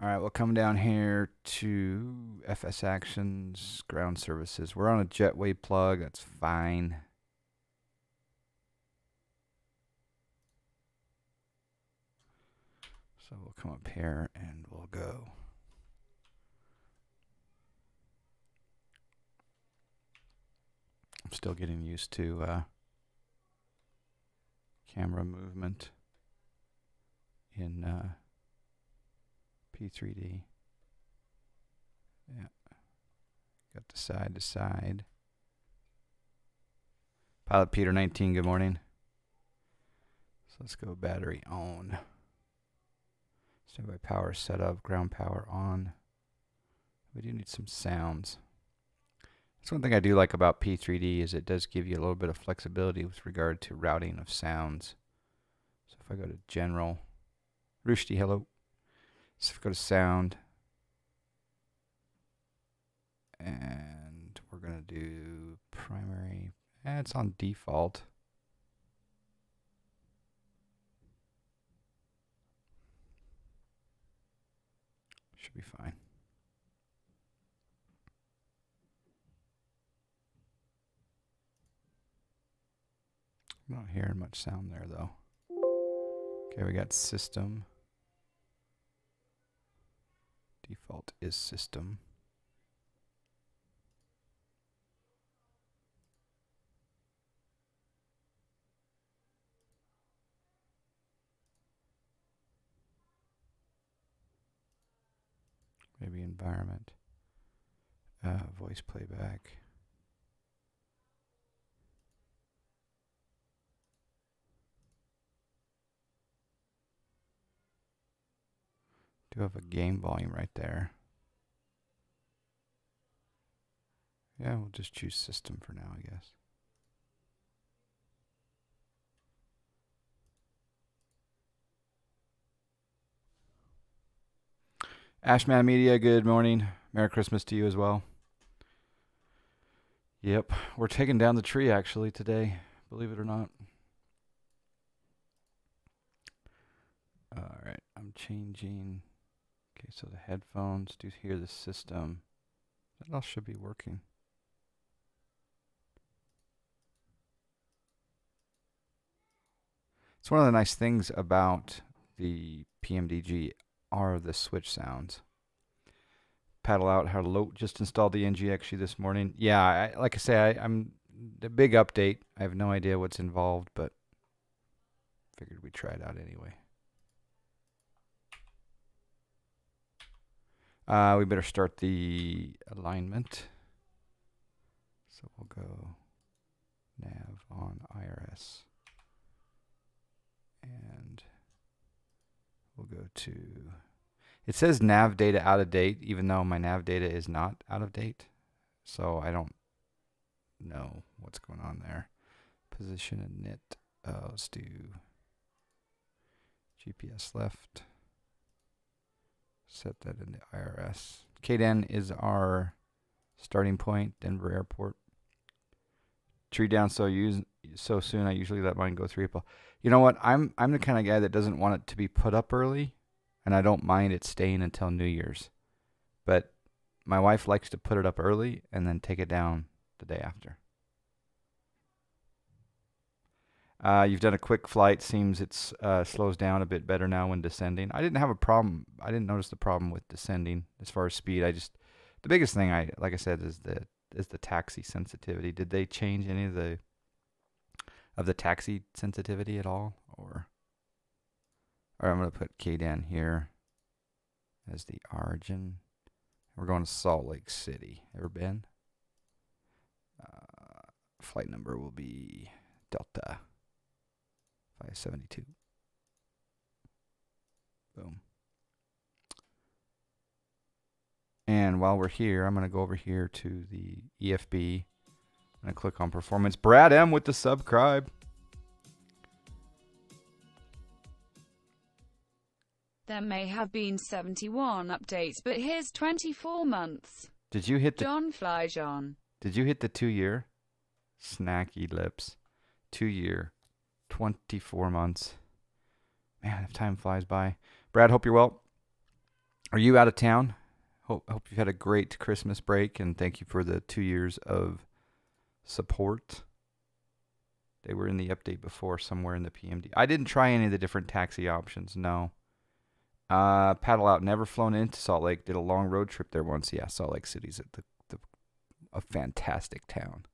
All right, we'll come down here to FS Actions, Ground Services. We're on a Jetway plug. That's fine. So we'll come up here and we'll go. I'm still getting used to camera movement in P3D. Yeah. Got the side to side. Pilot Peter 19, good morning. So let's go battery on. Standby power set up, ground power on. We do need some sounds. That's one thing I do like about P3D is it does give you a little bit of flexibility with regard to routing of sounds. So if I go to general, Rushdie, hello. So if I go to sound, and we're going to do primary, it's on default. Should be fine. I'm not hearing much sound there though. Okay, we got system. Default is system. Maybe environment. Voice playback. Do have a game volume right there. Yeah, we'll just choose system for now, I guess. Ashman Media, good morning. Merry Christmas to you as well. Yep, we're taking down the tree actually today, believe it or not. All right, I'm changing. Okay, so the headphones do hear the system. That all should be working. It's one of the nice things about the PMDG are the switch sounds. Paddle out, hello, just installed the NGXu this morning. Yeah, like I say, I'm the big update. I have no idea what's involved, but figured we'd try it out anyway. We better start the alignment. So we'll go nav on IRS. And we'll go to, it says nav data out of date, even though my nav data is not out of date. So I don't know what's going on there. Position and knit. Let's do GPS left. Set that into IRS. KDEN is our starting point, Denver Airport. Tree down so soon. I usually let mine go through April. You know what? I'm the kind of guy that doesn't want it to be put up early, and I don't mind it staying until New Year's. But my wife likes to put it up early and then take it down the day after. You've done a quick flight. Seems it's slows down a bit better now when descending. I didn't have a problem. I didn't notice the problem with descending as far as speed. The biggest thing like I said, is the taxi sensitivity. Did they change any of the taxi sensitivity at all? Or I'm going to put KDEN here as the origin. We're going to Salt Lake City. Ever been? Flight number will be Delta 572. Boom. And while we're here, I'm going to go over here to the EFB. I'm going to click on performance. Brad M with the subscribe. There may have been 71 updates, but here's 24 months. Did you hit the John Fly John? Did you hit the 2-year? Snacky lips. 2-year. 24 months. Man, if time flies by. Brad, hope you're well. Are you out of town? Hope you've had a great Christmas break, and thank you for the 2 years of support. They were in the update before somewhere in the PMD. I didn't try any of the different taxi options, no. Paddle out, never flown into Salt Lake. Did a long road trip there once. Yeah, Salt Lake City's a fantastic town.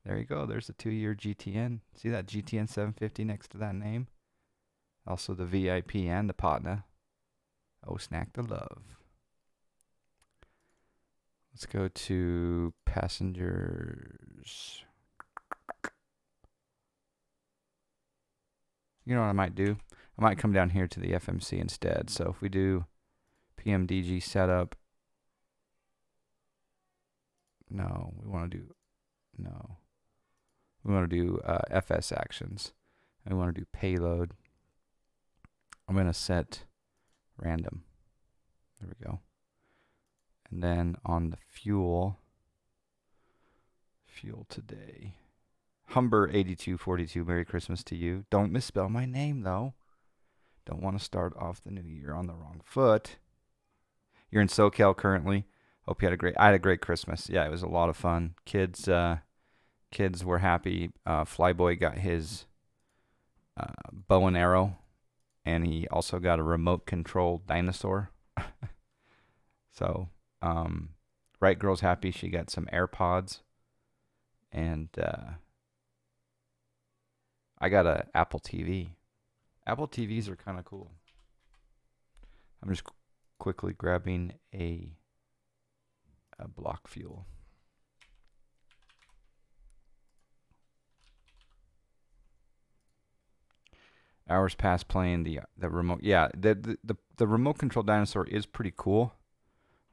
There you go. There's the 2-year GTN. See that GTN 750 next to that name? Also the VIP and the Patna. Oh, snack the love. Let's go to passengers. You know what I might do? I might come down here to the FMC instead. So if we do PMDG setup. No, we want to do FS actions. And we want to do payload. I'm going to set random. There we go. And then on the fuel today. Humber 8242, Merry Christmas to you. Don't misspell my name, though. Don't want to start off the new year on the wrong foot. You're in SoCal currently. Hope you had I had a great Christmas. Yeah, it was a lot of fun. Kids were happy. Flyboy got his bow and arrow, and he also got a remote controlled dinosaur. So, right girl's happy. She got some AirPods, and I got a Apple TV. Apple TVs are kind of cool. I'm just quickly grabbing a block fuel. Hours past playing the remote. Yeah, the remote control dinosaur is pretty cool.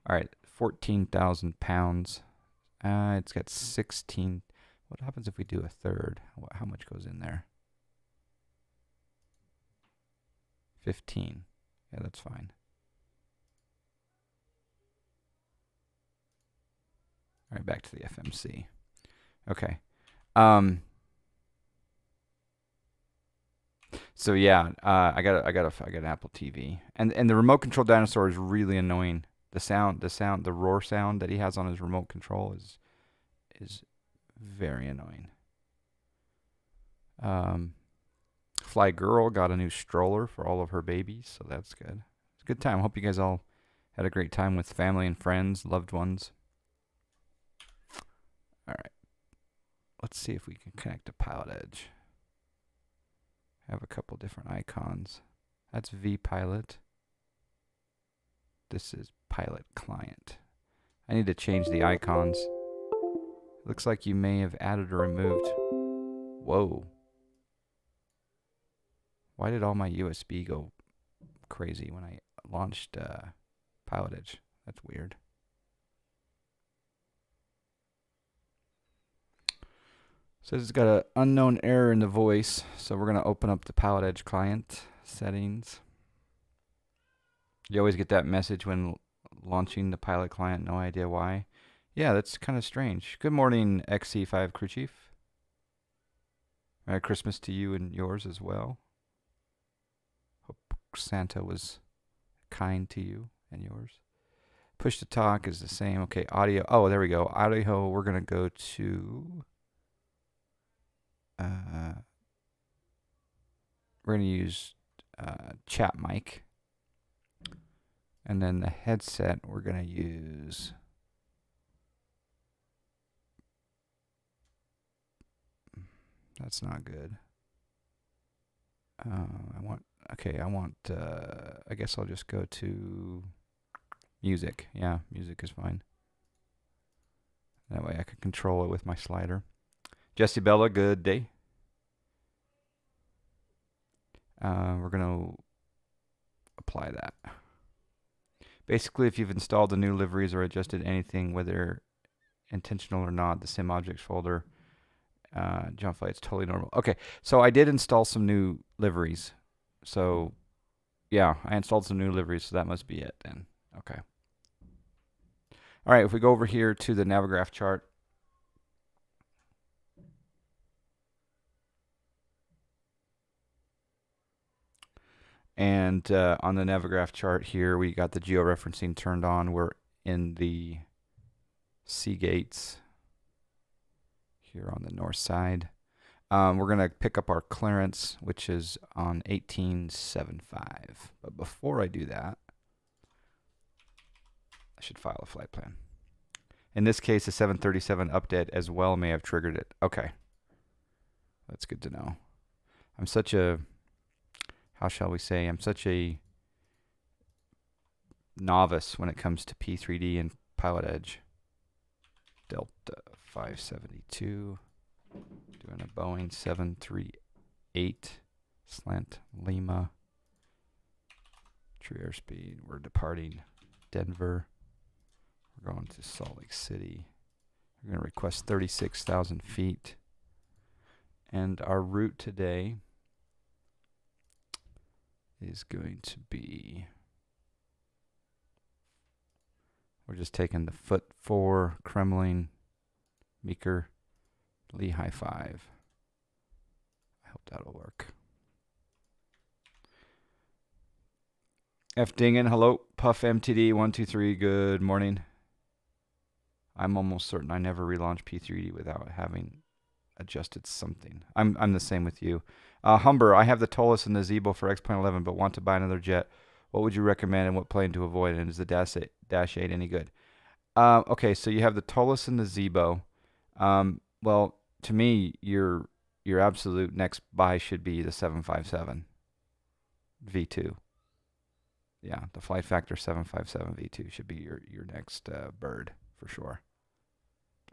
All right, 14,000 pounds. It's got 16. What happens if we do a third? How much goes in there? 15. Yeah, that's fine. All right, back to the FMC. Okay. So yeah, I got an Apple TV, and the remote control dinosaur is really annoying. The roar sound that he has on his remote control is very annoying. Fly Girl got a new stroller for all of her babies, so that's good. It's a good time. Hope you guys all had a great time with family and friends, loved ones. All right. Let's see if we can connect to Pilotedge. I have a couple different icons. That's vPilot. This is Pilot Client. I need to change the icons. Looks like you may have added or removed. Whoa. Why did all my USB go crazy when I launched Pilotedge? That's weird. Says it's got an unknown error in the voice, so we're going to open up the Pilotedge client settings. You always get that message when launching the Pilot client, no idea why. Yeah, that's kind of strange. Good morning, XC5 crew chief. Merry Christmas to you and yours as well. Hope Santa was kind to you and yours. Push to talk is the same. Okay, audio. Oh, there we go. Audio, we're going to go to... we're going to use chat mic. And then the headset, we're going to use... That's not good. I guess I'll just go to music. Yeah, music is fine. That way I can control it with my slider. Jesse Bella, good day. We're going to apply that. Basically, if you've installed the new liveries or adjusted anything, whether intentional or not, the sim objects folder, jump flight's totally normal. Okay, so I did install some new liveries. So, yeah, I installed some new liveries, so that must be it then. Okay. All right, if we go over here to the Navigraph chart, And on the Navigraph chart here, we got the georeferencing turned on. We're in the sea gates here on the north side. We're going to pick up our clearance, which is on 1875. But before I do that, I should file a flight plan. In this case, a 737 update as well may have triggered it. Okay. That's good to know. I'm such a, how shall we say, I'm such a novice when it comes to P3D and Pilotedge. Delta 572. Doing a Boeing 738 slant Lima. True airspeed. We're departing Denver. We're going to Salt Lake City. We're going to request 36,000 feet. And our route today is going to be, we're just taking the foot 4, Kremlin, Meeker, Lehigh 5. I hope that'll work. F. Dingen, hello. Puff MTD 123, good morning. I'm almost certain I never relaunched P3D without having adjusted something. I'm the same with you. Humber, I have the Tolus and the Zebo for X.11, but want to buy another jet. What would you recommend and what plane to avoid? And is the Dash 8 any good? Okay, so you have the Tolus and the Zebo. Well, to me, your absolute next buy should be the 757 V2. Yeah, the Flight Factor 757 V2 should be your next bird for sure.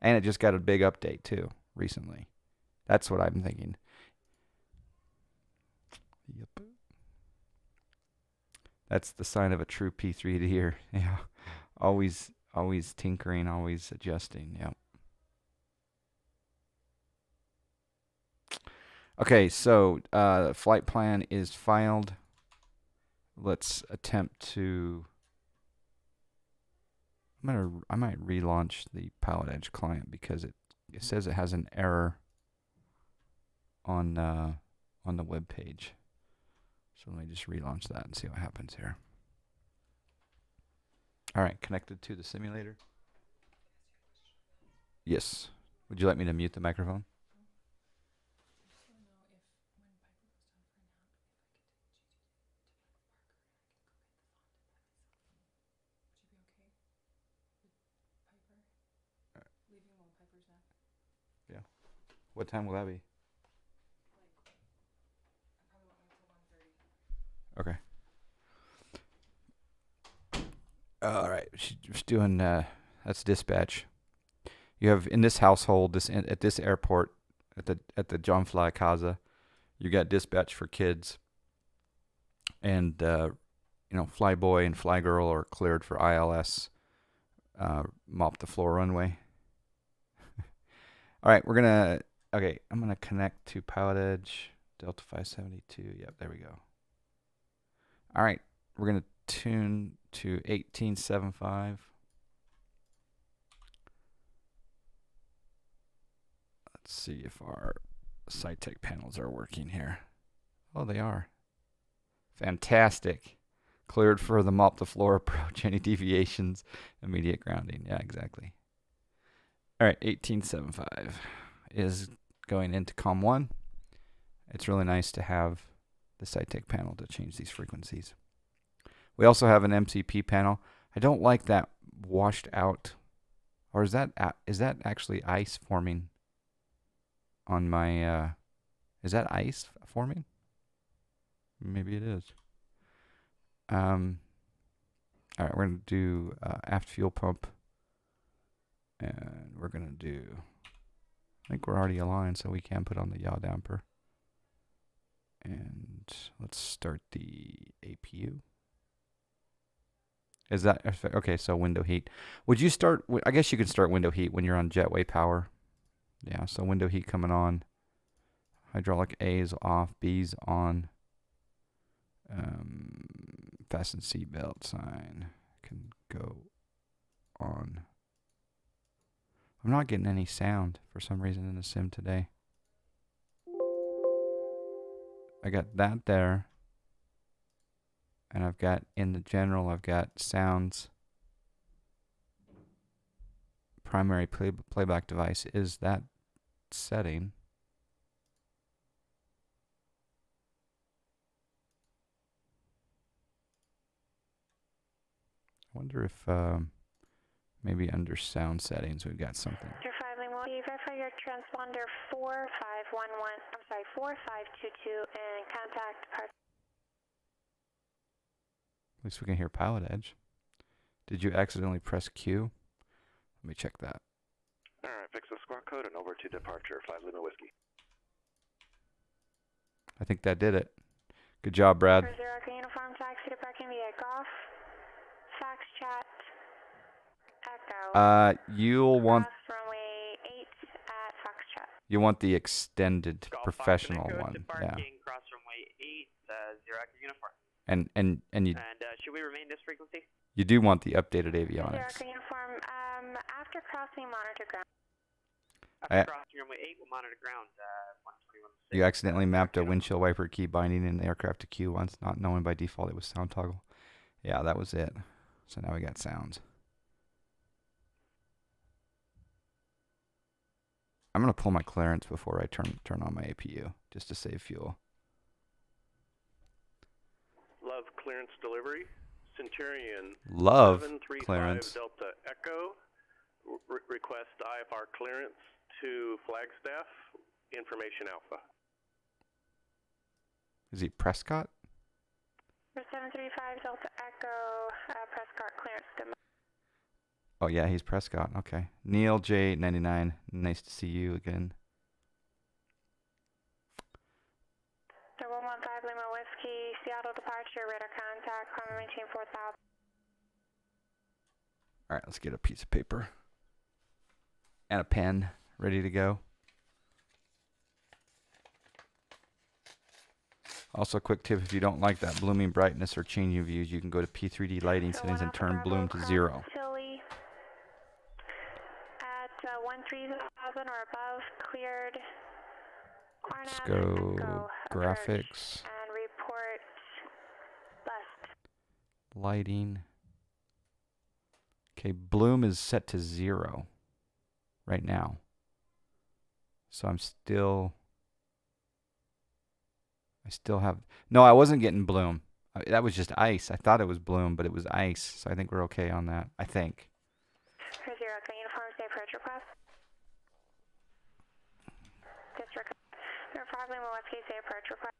And it just got a big update too recently. That's what I'm thinking. Yep. That's the sign of a true P3D here. Yeah. Always tinkering, always adjusting. Yep. Okay, so flight plan is filed. Let's attempt to. I might relaunch the Pilotedge client because it says it has an error on the web page. So let me just relaunch that and see what happens here. All right, connected to the simulator. Yes. Would you like me to mute the microphone? Yeah. What time will that be? Okay. All right. She's doing. That's dispatch. You have in this household, at this airport, at the John Fly Casa, you got dispatch for kids, and Flyboy and Flygirl are cleared for ILS. Mop the floor runway. All right, I'm gonna connect to Pilotedge, Delta 572. Yep, there we go. All right, we're gonna tune to 1875. Let's see if our SciTech panels are working here. Oh, they are. Fantastic. Cleared for the mop the floor approach. Any deviations, immediate grounding. Yeah, exactly. All right, 1875 is going into COM 1. It's really nice to have the SciTech panel to change these frequencies. We also have an MCP panel. I don't like that washed out, or is that actually ice forming on my, is that ice forming? Maybe it is. All right, we're going to do aft fuel pump. And we're going to do, I think we're already aligned, so we can put on the yaw damper. And let's start the APU. Is that, okay, so window heat. Would you start, I guess you can start window heat when you're on jetway power. Yeah, so window heat coming on. Hydraulic A is off, B's on. Fasten seatbelt sign can go on. I'm not getting any sound for some reason in the sim today. I got that there. And I've got, in the general, I've got sounds. Primary playback device is that setting. I wonder if maybe under sound settings we've got something. Mr. 5 Lima, will you verify your transponder 4511, I'm sorry, 4522 and contact part. At least we can hear Pilotedge. Did you accidentally press Q? Let me check that. All right, fix the squawk code and over to departure 5 Lima Whiskey. I think that did it. Good job, Brad. 0 uniform taxi to parking via golf, fax chat, echo. You'll want runway 8 at fax chat. you want the extended Golf professional Fox one. to Yeah. parking, cross runway 8, 0 Echo uniform. And you And should we remain this frequency? you do want the updated 0 avionics. Echo uniform, after crossing monitor ground. After crossing runway 8, we'll monitor ground, 121. You accidentally mapped a windshield wiper key binding in the aircraft to Q once, not knowing by default it was sound toggle. Yeah, that was it. So now we got sounds. I'm gonna pull my clearance before I turn on my APU, just to save fuel. Love clearance delivery. Centurion. Love 735 clearance. Delta Echo. Request IFR clearance to Flagstaff. Information Alpha. Is he Prescott? 735 Delta Echo, Prescott clearance demo. Oh yeah, he's Prescott. Okay. Neil J99. Nice to see you again. So 115 Lima Whiskey, Seattle departure, radar contact, climb maintain 4000. All right, let's get a piece of paper and a pen ready to go. Also, quick tip, if you don't like that blooming brightness or changing views, you can go to P3D lighting settings and turn bloom to 0. Philly at 13,000 or above, cleared. Let's RNAV, go Echo, graphics, and report bust. lighting. Okay, bloom is set to 0 right now. So I still have, no, I wasn't getting bloom. That was just ice. I thought it was bloom, but it was ice. So I think we're okay on that. I think. 0 Echo uniform, say approach request. District 5 Lima Whiskey, say approach request.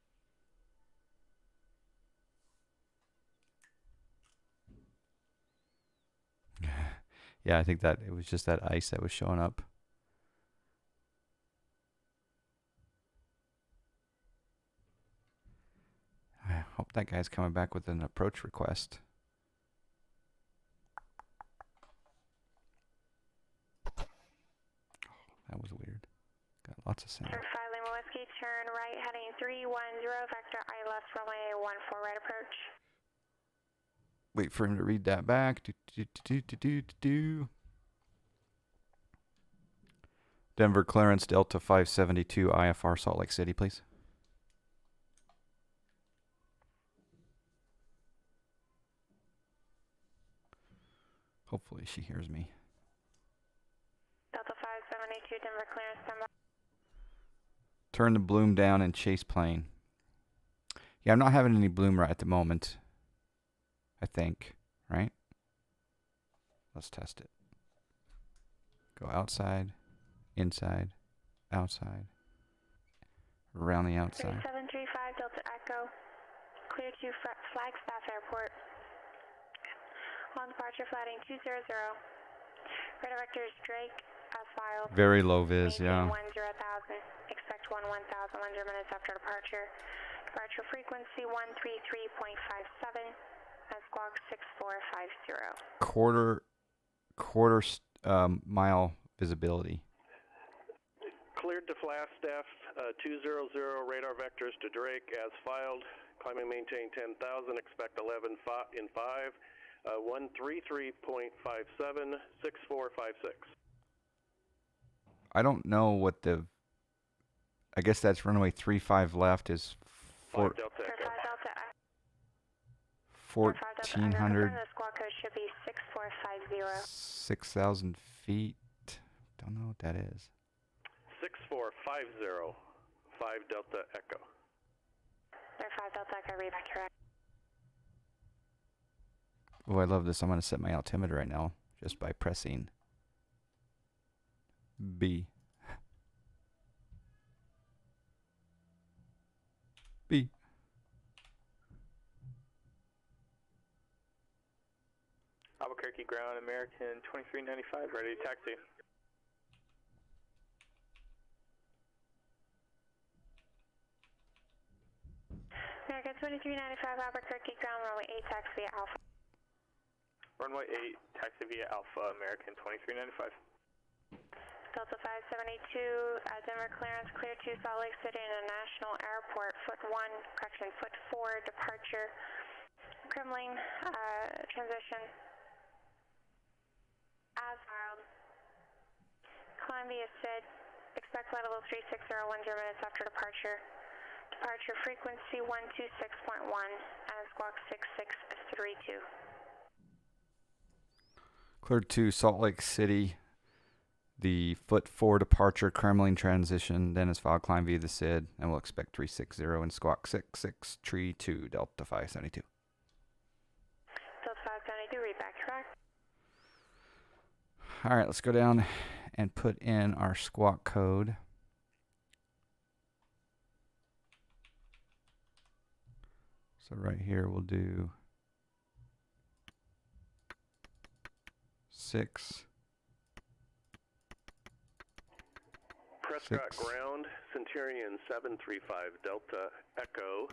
Yeah, I think that it was just that ice that was showing up. I hope that guy's coming back with an approach request. Oh, that was weird. Got lots of sound. 5 Lima Whiskey, turn right, heading 310, vector I left, runway 14 right approach. Wait for him to read that back. Denver clearance, Delta 572, IFR, Salt Lake City, please. Hopefully she hears me. Delta 572, Denver clearance, stand by. Turn the bloom down and chase plane. Yeah, I'm not having any bloom right at the moment. I think, right? Let's test it. Go outside, inside, outside, around the outside. 3735 Delta Echo, clear to Flagstaff Airport. On departure, flighting 200. Radar vectors Drake as filed. Very low vis, Maintain yeah. 10,000. Expect 1000 minutes after departure. Departure frequency 133.57 and squawk 6450. Quarter mile visibility. Cleared to Flagstaff, 200 radar vectors to Drake as filed. Climbing maintain 10,000, expect 11 in 5. 133.57, 6456. I don't know what the, I guess that's runway 35 left is 5 Delta Echo. 5 Delta 1,400, The squawk code should be 6450. 6,000 feet. Don't know what that is. 6450, 5 Delta Echo. They're 5 Delta Echo, read back correct. Oh, I love this. I'm going to set my altimeter right now just by pressing B. B. Albuquerque ground, American 2395, ready to taxi. American 2395, Albuquerque ground, runway 8, taxi via Alpha. Runway 8, taxi via Alpha, American 2395. Delta 5782, Denver clearance, clear to Salt Lake City International Airport, foot 4, departure, Kremlin, transition, as filed. Climb via SID, expect flight level 3601 0 minutes after departure. Departure frequency 126.1 and squawk 6632. Cleared to Salt Lake City. The foot 4 departure, Kremlin transition, then is filed climb via the SID, and we'll expect 360 and squawk 6632, Delta 572. Delta 572, read back correct. All right, let's go down and put in our squawk code. So right here we'll do 6. Prescott 6. ground, Centurion 735 Delta Echo,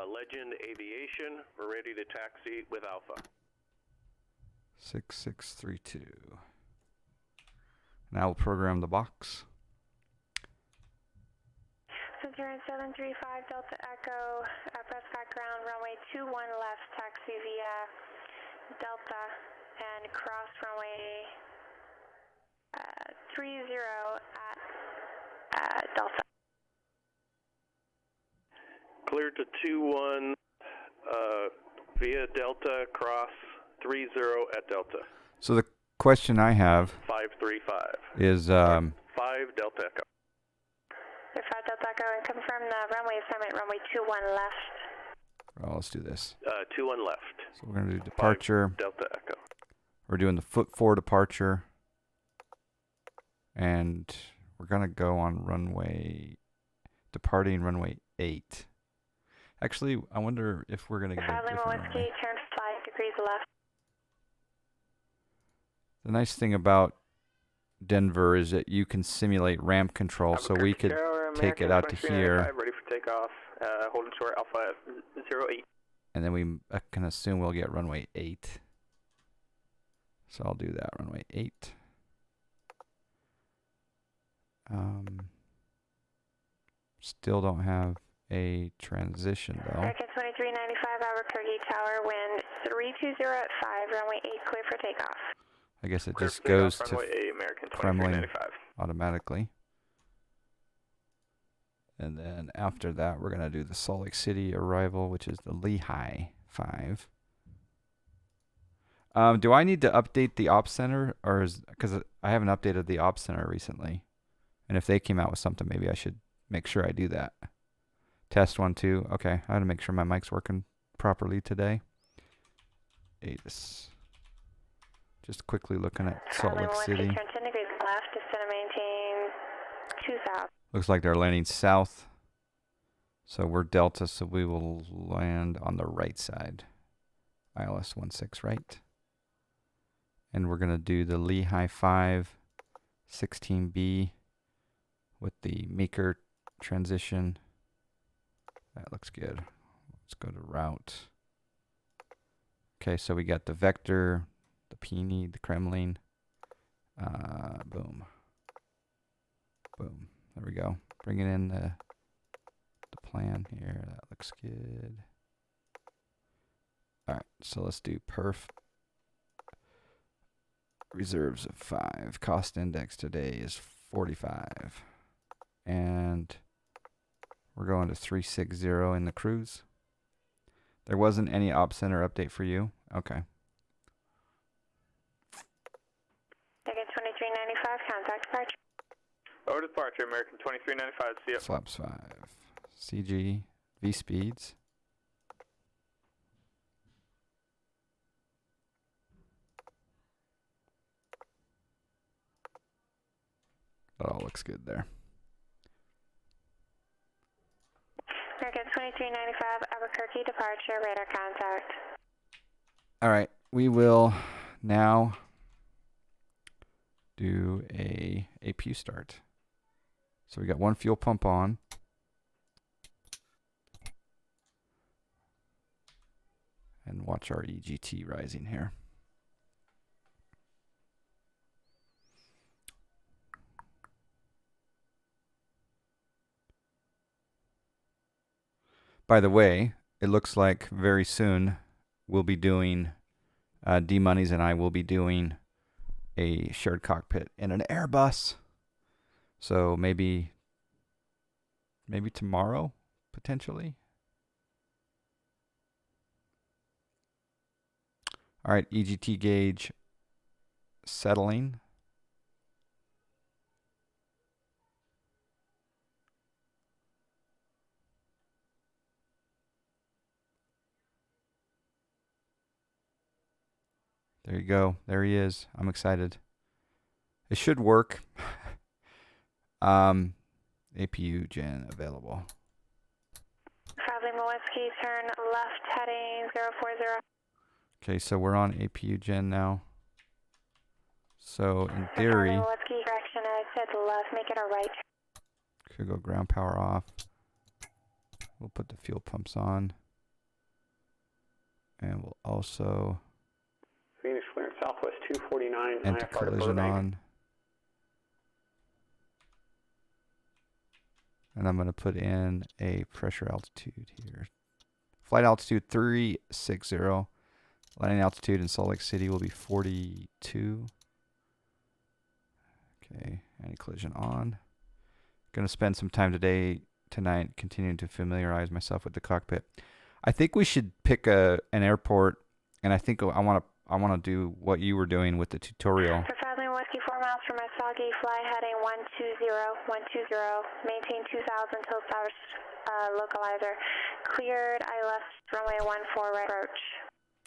Legend Aviation. We're ready to taxi with Alpha. 6632. Now we'll program the box. Centurion 735 Delta Echo, Prescott ground, runway 21 left, taxi via Delta, and cross runway 30 at Delta. Cleared to 21 via Delta, cross 30 at Delta. So the question I have 535 is 5 Delta Echo. They're 5 Delta Echo, and confirm the runway assignment, runway 21 left. oh, let's do this. 21 left. So we're going to do departure. 5 Delta Echo. We're doing the foot 4 departure. And we're going to go on departing runway 8. Actually, I wonder if we're going to get a different runway. Turn 5 degrees left. The nice thing about Denver is that you can simulate ramp control, so we could take it out to here. Ready for takeoff, holding short Alpha 08. And then we can assume we'll get runway 8. So I'll do that, runway 8. Still don't have a transition though. American 2395 Albuquerque Tower, wind 320 at 5, runway 8, clear for takeoff. I guess it Clear just for takeoff, goes to runway 8, American Kremlin 2395. automatically. And then after that, we're going to do the Salt Lake City arrival, which is the Lehigh 5. Do I need to update the Ops Center? Or because I haven't updated the Ops Center recently. And if they came out with something, maybe I should make sure I do that. Test 1, 2. Okay, I got to make sure my mic's working properly today. ATIS. Just quickly looking at Salt Lake City. Turn 10 degrees left, descend and maintain 2000. Looks like they're landing south. So we're Delta, so we will land on the right side. ILS 16 right. And we're going to do the Lehigh 5 16B with the Meeker transition. That looks good. Let's go to route. Okay, so we got the Vector, the Peony, the Kremlin. Boom. Boom. There we go. Bringing in the plan here. That looks good. All right, so let's do perf. Reserves of 5. Cost index today is 45. And we're going to 360 in the cruise. There wasn't any op center update for you? Okay. Ticket 2395, contact departure. Over departure, American 2395, see ya. Flaps 5. CG, V speeds. That all looks good there. American 2395, Albuquerque departure, radar contact. All right, we will now do a APU start. So we got one fuel pump on. And watch our EGT rising here. By the way, it looks like very soon we'll be doing, D-Monies and I will be doing a shared cockpit in an Airbus. So maybe tomorrow, potentially. All right, EGT gauge settling. There you go. There he is. I'm excited. It should work. APU gen available. Traveling Whiskey, turn left heading 040. Okay, so we're on APU gen now. So in theory, Traveling Whiskey, direction I said left, make it a right. could go ground power off. We'll put the fuel pumps on. And we'll also Phoenix clearance Southwest 249, anti-collision on. And I'm going to put in a pressure altitude here. Flight altitude 360. Landing altitude in Salt Lake City will be 42. Okay, anti-collision on. Going to spend some time tonight continuing to familiarize myself with the cockpit. I think we should pick an airport, and I think I want to do what you were doing with the tutorial. For traveling Whiskey 4 miles from Misaki, fly heading 120, maintain 2000 till towers localizer. Cleared, I left runway 14 right approach.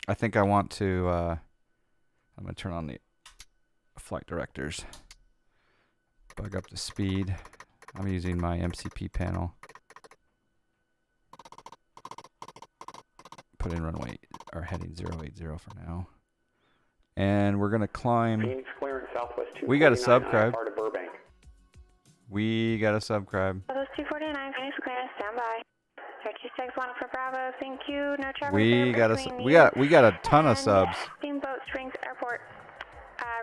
I think I want to, I'm going to turn on the flight directors. Bug up the speed. I'm using my MCP panel. Put in runway, or heading 080 for now. And we're going to climb. Phoenix clearance Southwest 249, We got a subcribe. IFR to Burbank. We got a subcribe. Southwest 249, Phoenix clearance, stand by. 361 for Bravo, thank you. No traffic. We got a ton of subs. Steamboat Springs Airport.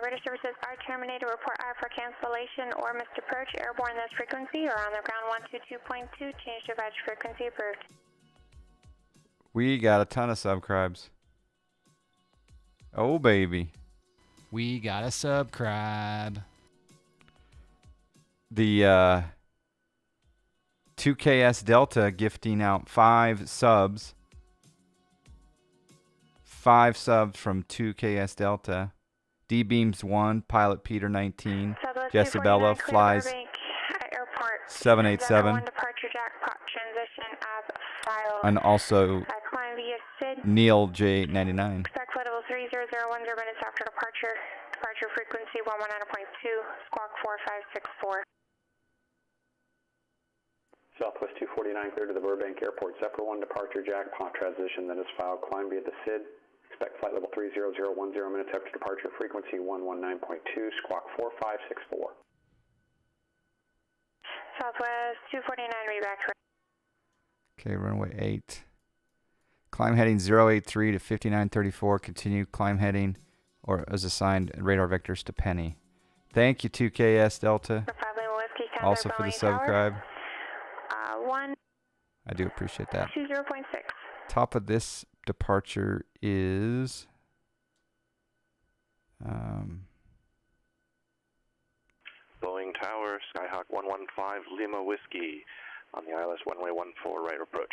Radar services are terminated. Report I for cancellation or missed approach. Airborne this frequency or on the ground 122.2. Change device frequency approved. We got a ton of subscribes. Oh, baby. We got a subscribe. The 2KS Delta gifting out 5 subs. 5 subs from 2KS Delta. D-Beams 1, Pilot Peter 19, Jessabella flies Airport 787. Departure jackpot transition as filed. And also Climb via Sid. Neil J99. Expect flight level 3010 minutes after departure. Departure frequency 119.2, squawk 4564. Southwest 249 clear to the Burbank Airport. Zephyr 1 departure jackpot transition that is filed. Climb via the SID. Expect flight level 30010 minutes after departure. Frequency 119.2, squawk 4564. Southwest 249, read back. Okay, runway 8. Climb heading 083 to 5934. Continue climb heading or as assigned radar vectors to Penny. Thank you, 2KS Delta. Also for the subscribe. 1. I do appreciate that. 20.6. Top of this departure is Boeing Tower, Skyhawk 115, Lima Whiskey on the ILS runway 14 right approach.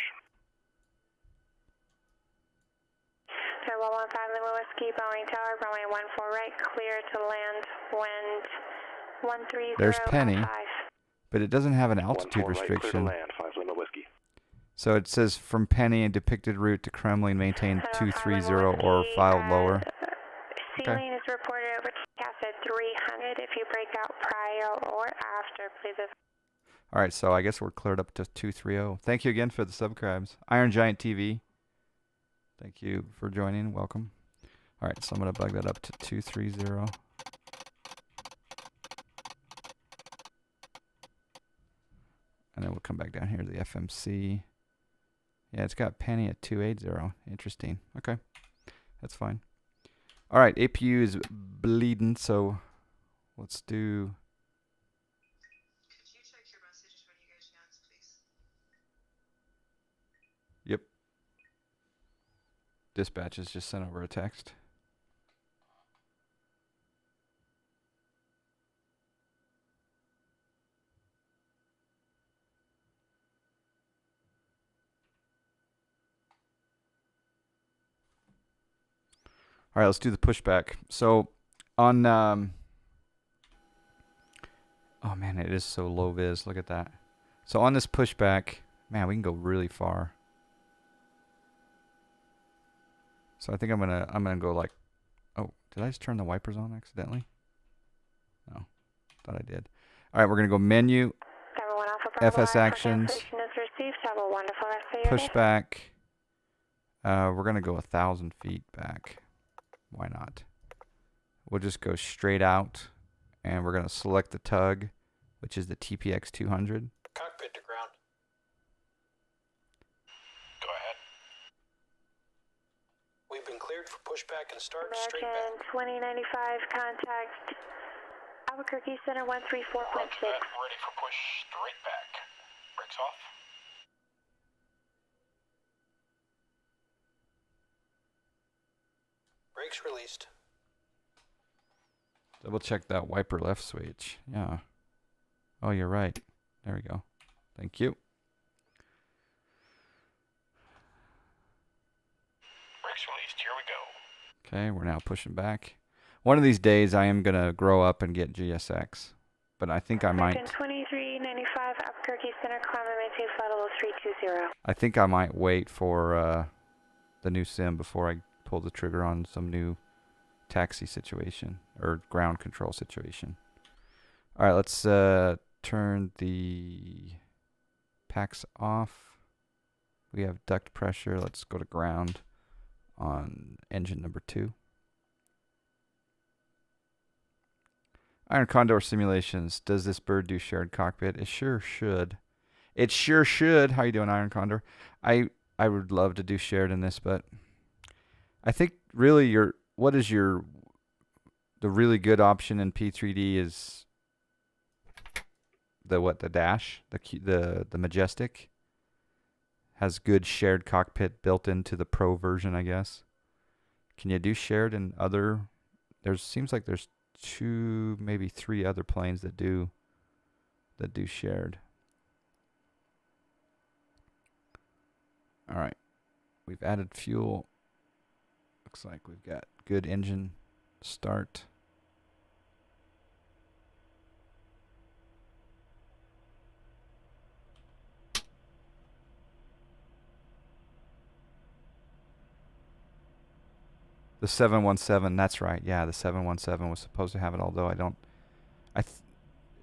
Turbo 15 Lima Whiskey, Boeing Tower, runway 14 right, clear to land, wind 130. There's Penny, but it doesn't have an altitude 14 right, clear to restriction. land, 5 Lima Whiskey. So it says from Penny and depicted route to Kremlin, maintain 230 or filed lower. Okay. Ceiling is reported over cast at 300. If you break out prior or after, please. All right, so I guess we're cleared up to 230. Thank you again for the subscribes. Iron Giant TV, thank you for joining. Welcome. All right, so I'm going to bug that up to 230. And then we'll come back down here to the FMC. Yeah, it's got Penny at 280. Interesting. Okay, that's fine. All right, APU is bleeding, so let's do... Could you check your messages when you get a chance, please? Yep. Dispatch has just sent over a text. All right, let's do the pushback. So on, oh man, it is so low vis. Look at that. So on this pushback, man, we can go really far. So I think I'm gonna go like, oh, did I just turn the wipers on accidentally? No, thought I did. All right, we're gonna go menu, FS actions, pushback. We're gonna go 1,000 feet back. Why not? We'll just go straight out, and we're going to select the tug, which is the TPX 200. Cockpit to ground. Go ahead. We've been cleared for pushback and start straight back. American 2095, contact Albuquerque Center 134.6. Ready for push straight back. Brakes off. Brakes released. Double check that wiper left switch. Yeah. Oh, you're right. There we go. Thank you. Brakes released. Here we go. Okay, we're now pushing back. One of these days, I am going to grow up and get GSX. But I think I might... 2395, Albuquerque Center, climb and maintain flight level 320. I think I might wait for the new sim before I pull the trigger on some new taxi situation or ground control situation. All right, let's turn the packs off. We have duct pressure. Let's go to ground on engine number 2. Iron Condor simulations. Does this bird do shared cockpit? It sure should. It sure should. How you doing, Iron Condor? I would love to do shared in this, but I think really the really good option in P3D is the dash, the Majestic has good shared cockpit built into the Pro version, I guess. Can you do shared in other? Seems like there's 2, maybe 3 other planes that do shared. All right, we've added fuel. Looks like we've got good engine start. The 717, that's right. Yeah, the 717 was supposed to have it, although I don't.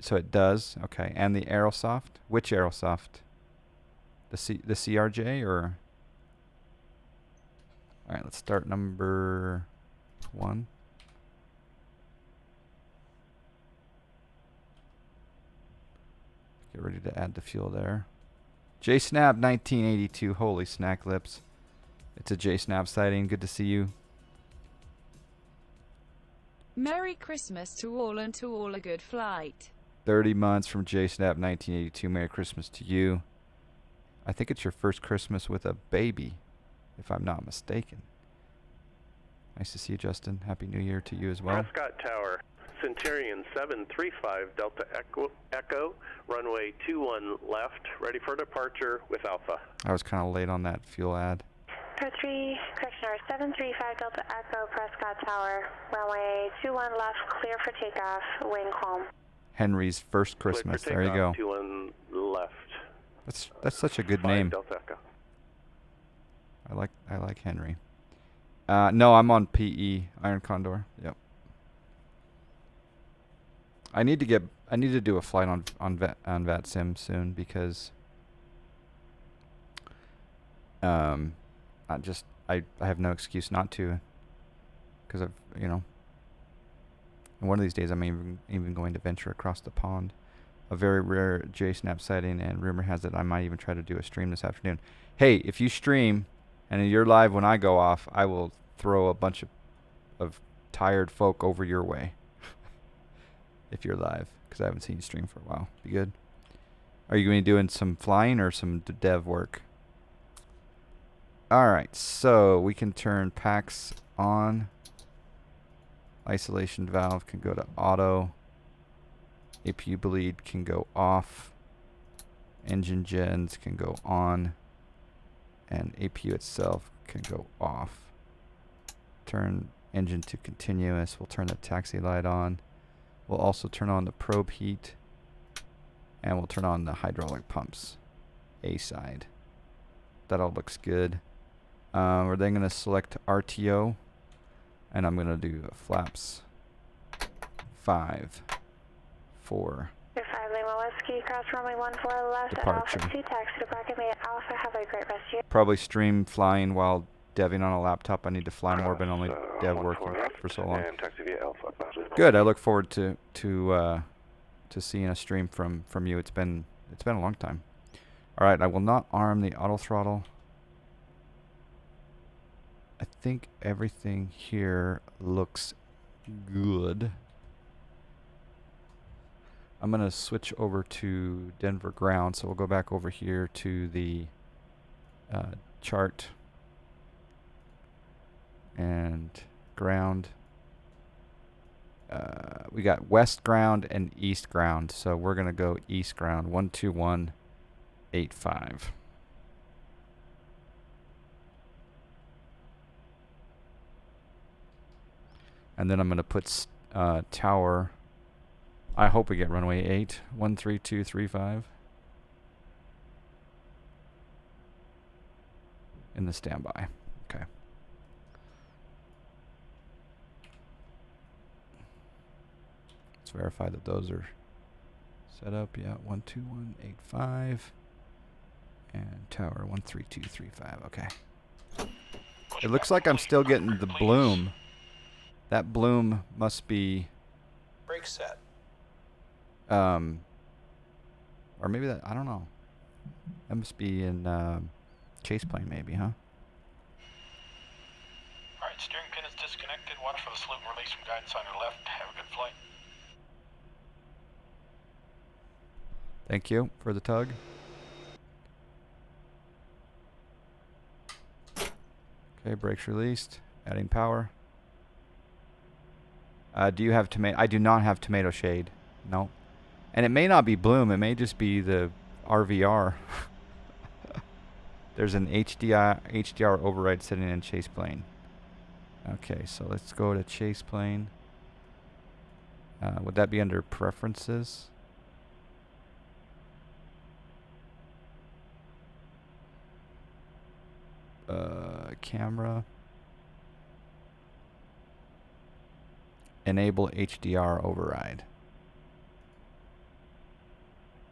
So it does. Okay, and the Aerosoft. Which Aerosoft? The CRJ or? All right, let's start number 1. Get ready to add the fuel there. JSnap 1982. Holy snack lips. It's a JSnap sighting. Good to see you. Merry Christmas to all and to all a good flight. 30 months from JSnap 1982. Merry Christmas to you. I think it's your first Christmas with a baby, if I'm not mistaken. Nice to see you, Justin. Happy New Year to you as well. Prescott Tower, Centurion 735 Delta Echo, runway 21 left, ready for departure with Alpha. I was kind of late on that fuel ad. Correction, 735 Delta Echo, Prescott Tower, runway 21 left, clear for takeoff, wind calm. Henry's first Christmas. There you go. 21 left. That's such a good 5 name. Delta Echo. I like Henry. No, I'm on PE Iron Condor. Yep. I need to do a flight on VATSIM soon because I have no excuse not to, because I've and one of these days I'm even going to venture across the pond. A very rare JSNAP sighting, and rumor has it I might even try to do a stream this afternoon. Hey, if you stream and you're live when I go off, I will throw a bunch of tired folk over your way. If you're live, because I haven't seen you stream for a while. Be good. Are you going to be doing some flying or some dev work? Alright, so we can turn packs on. Isolation valve can go to auto. APU bleed can go off. Engine gens can go on. And APU itself can go off. Turn engine to continuous. We'll turn the taxi light on. We'll also turn on the probe heat. And we'll turn on the hydraulic pumps. A side. That all looks good. We're then going to select RTO. And I'm going to do flaps 5, 4. 5 Lima Whiskey, cross runway 14 left Departure. at Alpha 2, taxi to Bucket Bay Alpha. Have a great rest of your Probably stream flying while deving on a laptop. I need to fly more, but only dev working for so long. And taxi via Alpha. Good. I look forward to seeing a stream from you. It's been a long time. All right. I will not arm the auto throttle. I think everything here looks good. I'm going to switch over to Denver ground, so we'll go back over here to the chart and ground. We got west ground and east ground, so we're going to go east ground, 12185. And then I'm going to put tower. I hope we get runway 8, 13235 in the standby. Okay. Let's verify that those are set up. Yeah, 12185 and tower 13235. Okay. It looks like I'm still getting the bloom. That bloom must be Brake set. or maybe that, I don't know. That must be in chase plane maybe, huh? Alright, steering pin is disconnected. Watch for the salute and release from guidance on your left. Have a good flight. Thank you for the tug. Okay, brakes released. Adding power. Do you have tomato? I do not have tomato shade. No. And it may not be bloom. It may just be the RVR. There's an HDR override setting in chase plane. Okay, so let's go to chase plane. Would that be under preferences? Camera. Enable HDR override.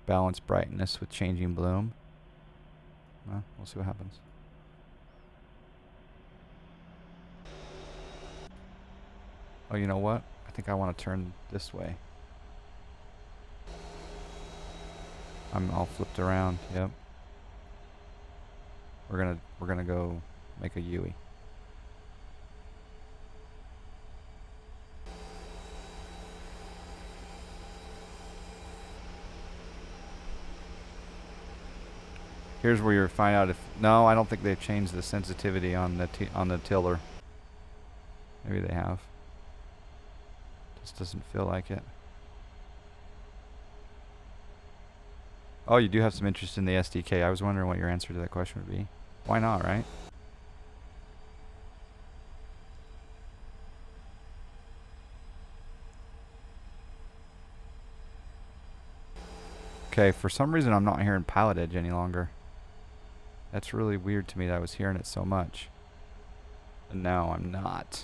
Balance brightness with changing bloom. Well, we'll see what happens. Oh, you know what? I think I want to turn this way. I'm all flipped around. Yep. We're gonna go make a Yui. Here's where you find out if no, I don't think they've changed the sensitivity on the tiller. Maybe they have. Just doesn't feel like it. Oh, you do have some interest in the SDK. I was wondering what your answer to that question would be. Why not, right? Okay, for some reason I'm not hearing Pilotedge any longer. That's really weird to me that I was hearing it so much. And now I'm not.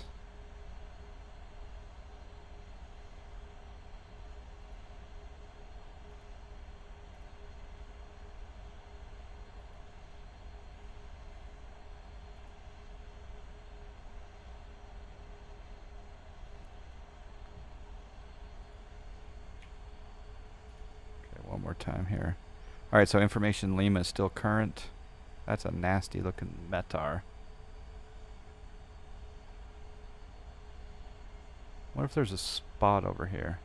One more time here. Alright, so information Lima is still current. That's a nasty looking METAR. What if there's a spot over here?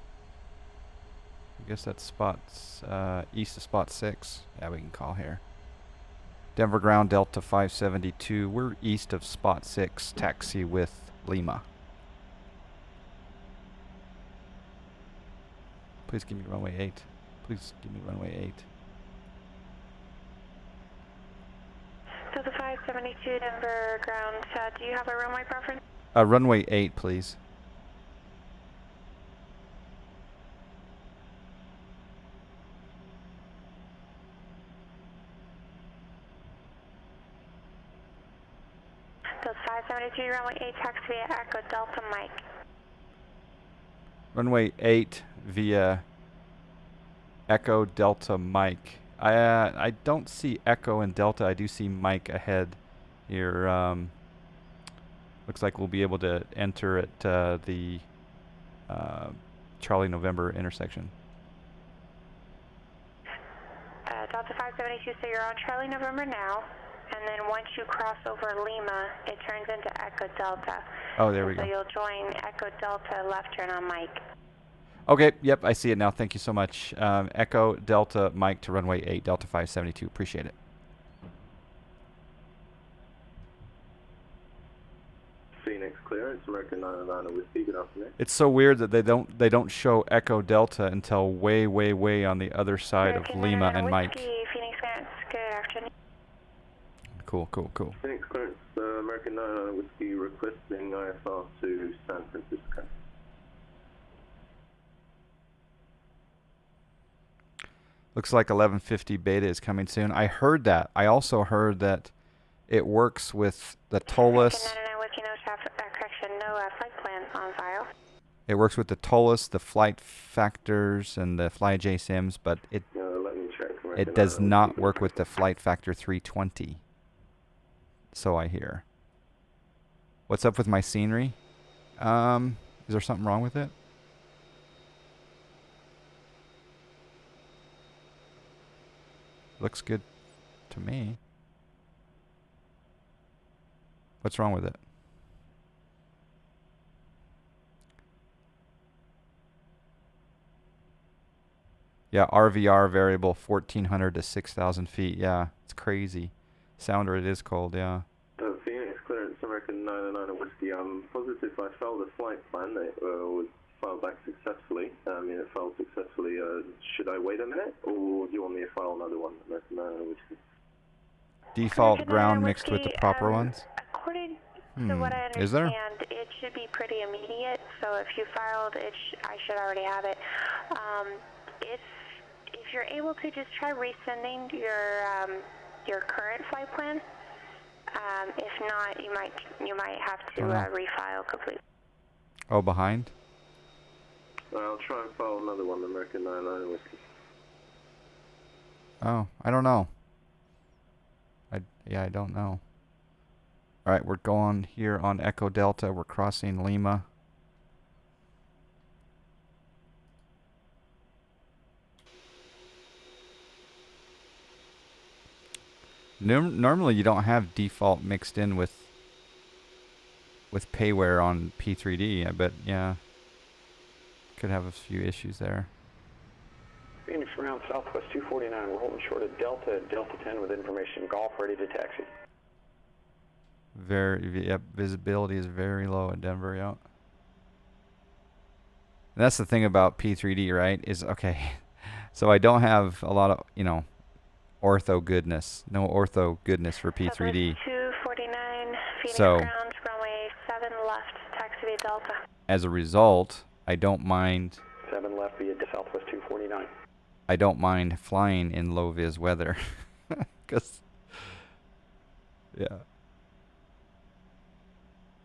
I guess that spot's east of spot 6. Yeah, we can call here. Denver ground Delta 572. We're east of spot 6. Taxi with Lima. Please give me runway 8. Please give me runway 8. So the 572 Denver ground, do you have a runway preference? Runway 8, please. So 572 runway 8, taxi via Echo Delta Mike. Runway 8 via Echo Delta Mike. I don't see Echo and Delta. I do see Mike ahead here. Looks like we'll be able to enter at the Charlie November intersection. Delta 572, so you're on Charlie November now, and then once you cross over Lima, it turns into Echo Delta. Oh, there we go. So you'll join Echo Delta left turn on Mike. Okay, yep, I see it now. Thank you so much. Echo Delta Mike to runway 8, Delta 572. Appreciate it. Phoenix clearance, American 909 Whiskey, good afternoon. It's so weird that they don't show Echo Delta until way, way, way on the other side American of Lima and Mike. Whiskey, Phoenix clearance, good afternoon. Cool, cool, cool. Phoenix clearance, American 909 Whiskey requesting IFR to San Francisco. Looks like 1150 beta is coming soon. I heard that. I also heard that it works with the TOLUS. No flight plan on file. It works with the TOLUS, the flight factors, and the FlyJ sims, but it does not work with the flight factor 320. So I hear. What's up with my scenery? Is there something wrong with it? Looks good to me. What's wrong with it? Yeah, RVR variable 1400 to 6,000 feet. Yeah, it's crazy. Sounder, it is cold, yeah. Phoenix clearance, American 909 Whiskey. I'm positive I filed a flight plan that was filed back successfully. It filed successfully. Should I wait a minute, or do you want me to file another one, American 909 Whiskey? Default ground mixed with the proper ones? According to what I understand, is there? it should be pretty immediate. So if you filed it, I should already have it. If you're able to, just try resending your current flight plan. If not, you might have to refile completely. Oh, behind? I'll try and file another one, American 909 Whiskey. Oh, I don't know. I don't know. All right, we're going here on Echo Delta. We're crossing Lima. Normally you don't have default mixed in with payware on P3D. I bet, yeah. Could have a few issues there. Phoenix ground Southwest 249. We're holding short of Delta 10 with information Golf ready to taxi. Yep, visibility is very low at Denver, yeah. And that's the thing about P3D, right? Is okay. So I don't have a lot of, ortho goodness. No ortho goodness for P3D. 249 Phoenix so, ground, runway 7 left, taxi via Delta. As a result, I don't mind 7 left via Southwest 249. I don't mind flying in low vis weather. 'Cause, yeah.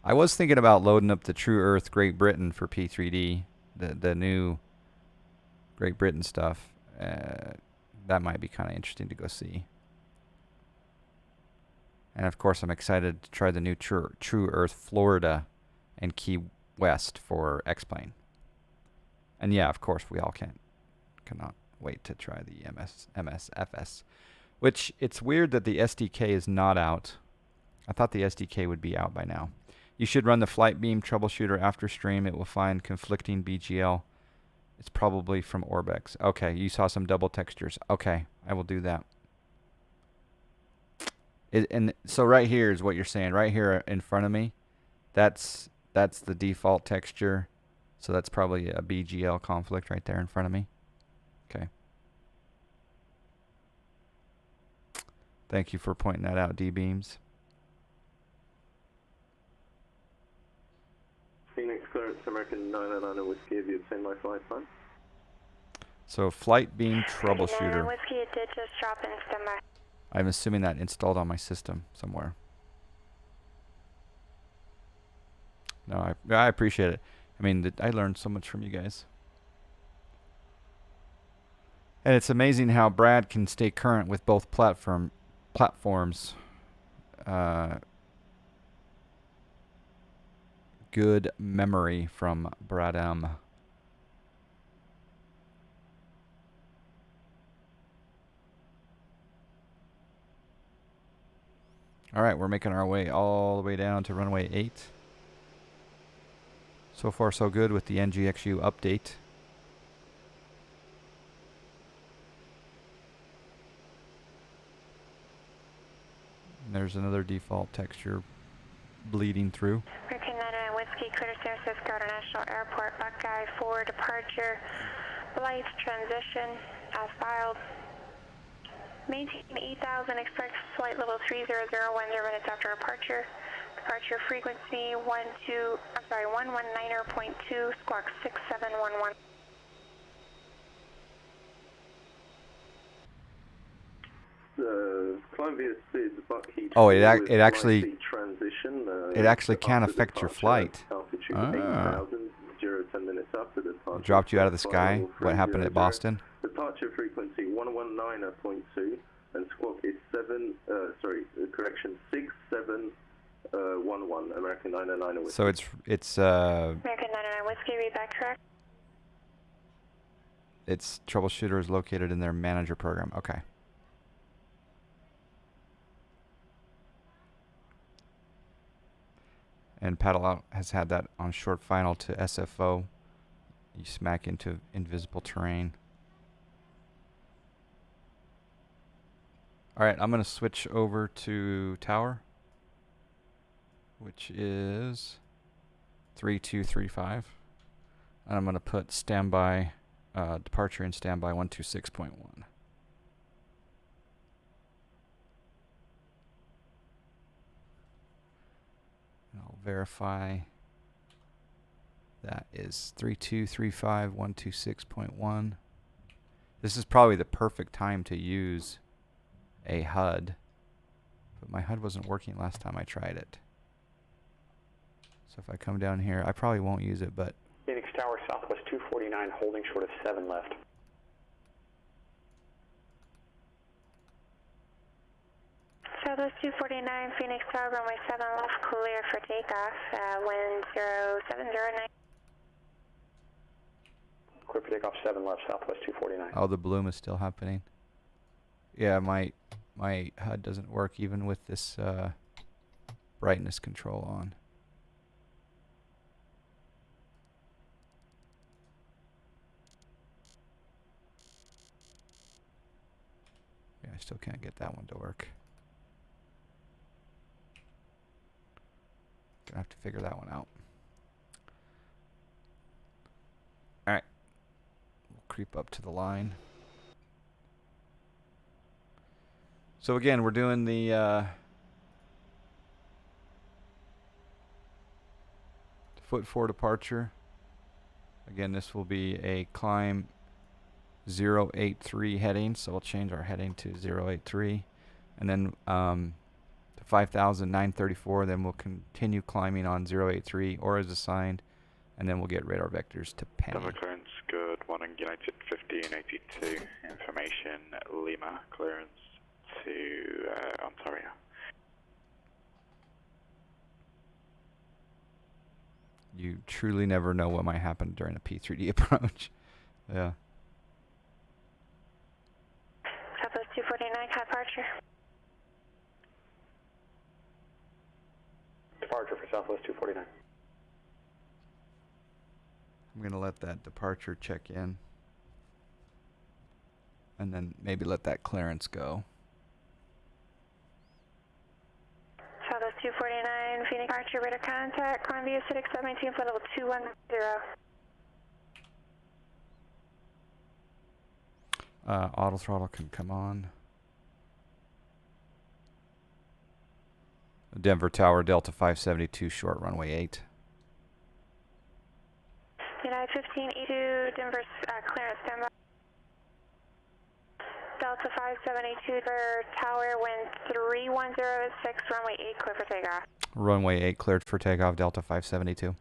I was thinking about loading up the True Earth Great Britain for P3D, the new Great Britain stuff. That might be kind of interesting to go see. And of course, I'm excited to try the new True Earth Florida and Key West for X-Plane. And yeah, of course, we all cannot wait to try the MSFS. Which, it's weird that the SDK is not out. I thought the SDK would be out by now. You should run the Flight Beam Troubleshooter after stream. It will find conflicting BGL. It's probably from Orbex. Okay, you saw some double textures. Okay, I will do that. And so right here is what you're saying. Right here in front of me, that's the default texture. So that's probably a BGL conflict right there in front of me. Okay. Thank you for pointing that out, D-Beams. Phoenix clearance, American 999 Whiskey, have you obtained my flight plan? So Flight Beam Troubleshooter. Whiskey, it did just drop in standby. I'm assuming that installed on my system somewhere. No, I appreciate it. I mean, I learned so much from you guys. And it's amazing how Brad can stay current with both platforms. Good memory from Brad M. All right, we're making our way all the way down to runway 8. So far, so good with the NGXu update. And there's another default texture bleeding through. American 99 Whiskey, clear to San Francisco International Airport, Buckeye for departure. Flight transition as filed. Maintain 8,000, expect flight level 300, 10 minutes after departure. Departure frequency 119.2, squawk 6711. Climb via SID, Buckhead. Oh, it actually transition. It actually can affect your flight. Altitude 8,000, 10 minutes after departure. It dropped you out of the sky. What happened at Boston? Departure frequency 119.2 and squawk is 6711 American 999 Whiskey. So it's American 99 Whiskey, read back correct. Its troubleshooter is located in their manager program. Okay. And Paddle Out has had that on short final to SFO. You smack into invisible terrain. All right, I'm going to switch over to tower, which is 3235. And I'm going to put standby, departure in standby 126.1. I'll verify that is 3235.126.1. This is probably the perfect time to use a HUD, but my HUD wasn't working last time I tried it. So if I come down here, I probably won't use it, but Phoenix Tower, Southwest 249, holding short of 7 left. Southwest 249, Phoenix Tower, runway 7 left, clear for takeoff, wind 0709. Clear for takeoff 7 left, Southwest 249. oh, the bloom is still happening. Yeah, my HUD doesn't work even with this brightness control on. Yeah, I still can't get that one to work. Gonna have to figure that one out. Alright. We'll creep up to the line. So again, we're doing the foot 4 departure. Again, this will be a climb 083 heading, so we'll change our heading to 083. And then to 5,934, then we'll continue climbing on 083 or as assigned, and then we'll get radar vectors to Penny. Double clearance, good. 1 United 1582. Information, Lima, clearance to Ontario. You truly never know what might happen during a P3D approach. Yeah. Southwest 249, departure. Departure for Southwest 249. I'm going to let that departure check in. And then maybe let that clearance go. Southwest 249, Phoenix departure, radar contact, climb via Citic 719, flight level 210. Auto throttle can come on. Denver Tower, Delta 572, short runway 8. United 1582, Denver clearance standby. Delta 5782 for tower, wind 3106, runway 8 clear for takeoff. Runway 8 cleared for takeoff, Delta 572.